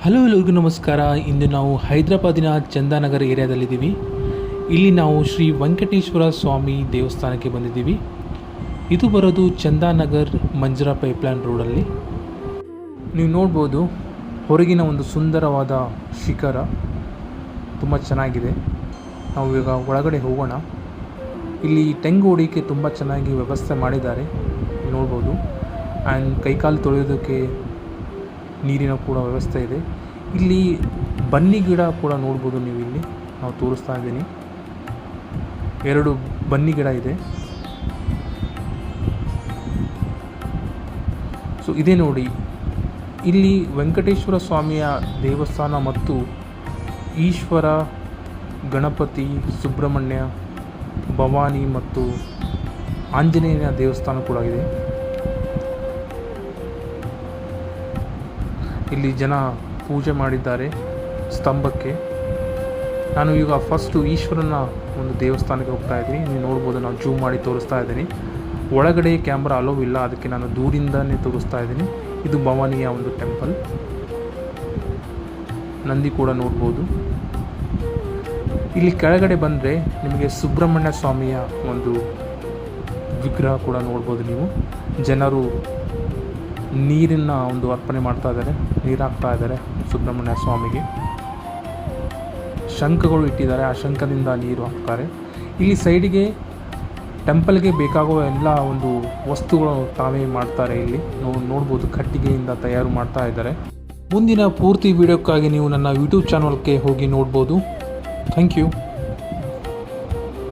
Hello ಎಲ್ಲರಿಗೂ ನಮಸ್ಕಾರ. ಇಂದು ನಾವು ಹೈದರಾಬಾದಿನ ಚಂದಾನಗರ ಏರಿಯಾದಲ್ಲಿದ್ದೀವಿ. ಇಲ್ಲಿ ನಾವು ಶ್ರೀ ವೆಂಕಟೇಶ್ವರ ಸ್ವಾಮಿ ದೇವಸ್ಥಾನಕ್ಕೆ ಬಂದಿದ್ದೀವಿ. ಇದು ಬರೋದು ಚಂದಾನಗರ್ ಮಂಜರಾ ಪೈಪ್ಲೈನ್ ರೋಡಲ್ಲಿ. ನೀವು ನೋಡ್ಬೋದು ಹೊರಗಿನ ಒಂದು ಸುಂದರವಾದ ಶಿಖರ, ತುಂಬ ಚೆನ್ನಾಗಿದೆ. ನಾವು ಈಗ ಒಳಗಡೆ ಹೋಗೋಣ. ಇಲ್ಲಿ ತೆಂಗು ಹೊಡಿಯೋಕ್ಕೆ ತುಂಬ ಚೆನ್ನಾಗಿ ವ್ಯವಸ್ಥೆ ಮಾಡಿದ್ದಾರೆ, ನೋಡ್ಬೋದು. ಆ್ಯಂಡ್ ಕೈಕಾಲು ತೊಳೆಯೋದಕ್ಕೆ ನೀರಿನ ಕೂಡ ವ್ಯವಸ್ಥೆ ಇದೆ. ಇಲ್ಲಿ ಬನ್ನಿ ಗಿಡ ಕೂಡ ನೋಡ್ಬೋದು ನೀವು. ಇಲ್ಲಿ ನಾವು ತೋರಿಸ್ತಾ ಇದ್ದೀನಿ, 2 ಬನ್ನಿ ಗಿಡ ಇದೆ. ಸೊ ಇದೇ ನೋಡಿ, ಇಲ್ಲಿ ವೆಂಕಟೇಶ್ವರ ಸ್ವಾಮಿಯ ದೇವಸ್ಥಾನ ಮತ್ತು ಈಶ್ವರ, ಗಣಪತಿ, ಸುಬ್ರಹ್ಮಣ್ಯ, ಭವಾನಿ ಮತ್ತು ಆಂಜನೇಯನ ದೇವಸ್ಥಾನ ಕೂಡ ಇದೆ. ಇಲ್ಲಿ ಜನ ಪೂಜೆ ಮಾಡಿದ್ದಾರೆ ಸ್ತಂಭಕ್ಕೆ. ನಾನು ಈಗ ಫಸ್ಟು ಈಶ್ವರನ ಒಂದು ದೇವಸ್ಥಾನಕ್ಕೆ ಹೋಗ್ತಾ ಇದ್ದೀನಿ. ನೀವು ನೋಡ್ಬೋದು, ನಾನು ಜೂಮ್ ಮಾಡಿ ತೋರಿಸ್ತಾ ಇದ್ದೀನಿ. ಒಳಗಡೆ ಕ್ಯಾಮ್ರಾ ಅಲೋ ಇಲ್ಲ, ಅದಕ್ಕೆ ನಾನು ದೂರಿಂದನೇ ತೋರಿಸ್ತಾ ಇದ್ದೀನಿ. ಇದು ಭವಾನಿಯ ಒಂದು ಟೆಂಪಲ್. ನಂದಿ ಕೂಡ ನೋಡ್ಬೋದು. ಇಲ್ಲಿ ಕೆಳಗಡೆ ಬಂದರೆ ನಿಮಗೆ ಸುಬ್ರಹ್ಮಣ್ಯ ಸ್ವಾಮಿಯ ಒಂದು ವಿಗ್ರಹ ಕೂಡ ನೋಡ್ಬೋದು ನೀವು. ಜನರು ನೀರನ್ನು ಒಂದು ಅರ್ಪಣೆ ಮಾಡ್ತಾ ಇದ್ದಾರೆ, ನೀರು ಹಾಕ್ತಾ ಇದ್ದಾರೆ ಸುಬ್ರಹ್ಮಣ್ಯ ಸ್ವಾಮಿಗೆ. ಶಂಖಗಳು ಇಟ್ಟಿದ್ದಾರೆ, ಆ ಶಂಖದಿಂದ ನೀರು ಹಾಕ್ತಾರೆ. ಇಲ್ಲಿ ಸೈಡಿಗೆ ಟೆಂಪಲ್ಗೆ ಬೇಕಾಗುವ ಎಲ್ಲ ಒಂದು ವಸ್ತುಗಳು ತಾವೇ ಮಾಡ್ತಾರೆ. ಇಲ್ಲಿ ನೋಡ್ಬೋದು, ಕಟ್ಟಿಗೆಯಿಂದ ತಯಾರು ಮಾಡ್ತಾ ಇದ್ದಾರೆ. ಮುಂದಿನ ಪೂರ್ತಿ ವಿಡಿಯೋಕ್ಕಾಗಿ ನೀವು ನನ್ನ ಯೂಟ್ಯೂಬ್ ಚಾನಲ್ಗೆ ಹೋಗಿ ನೋಡ್ಬೋದು. Thank you.